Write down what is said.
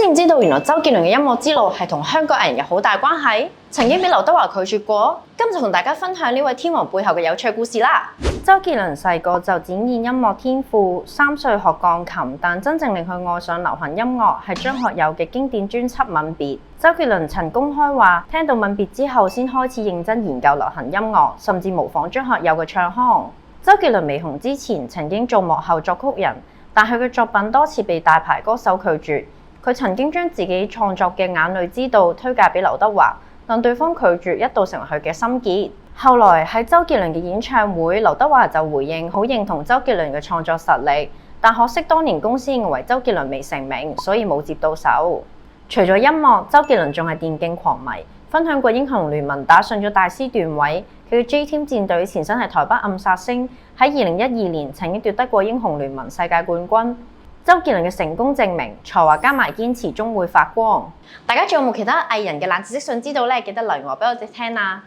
知唔知道原來周杰倫嘅音樂之路係同香港藝人有好大關係？曾經俾劉德華拒絕過。今日就同大家分享呢位天王背後嘅有趣故事啦。周杰倫細個就展現音樂天賦，3歲學鋼琴，但真正令佢愛上流行音樂係張學友嘅經典專輯《吻別》。周杰倫曾公開話，聽到《吻別》之後先開始認真研究流行音樂，甚至模仿張學友嘅唱腔。周杰倫未紅之前曾經做幕後作曲人，但佢嘅作品多次被大牌歌手拒絕。佢曾經將自己創作嘅《眼淚之道》推介俾劉德華，但對方拒絕，一度成為佢嘅心結。後來喺周杰倫嘅演唱會，劉德華就回應好認同周杰倫嘅創作實力，但可惜當年公司認為周杰倫未成名，所以冇接到手。除咗音樂，周杰倫仲係電競狂迷，分享過英雄聯盟打上咗大師段位。佢嘅 J Team 戰隊前身係台北暗殺星，喺2012年曾經奪得過英雄聯盟世界冠軍。周杰倫嘅成功證明，才華加埋堅持終會發光。大家仲有冇其他藝人嘅冷知識想知道呢？記得留言話俾我哋聽啊！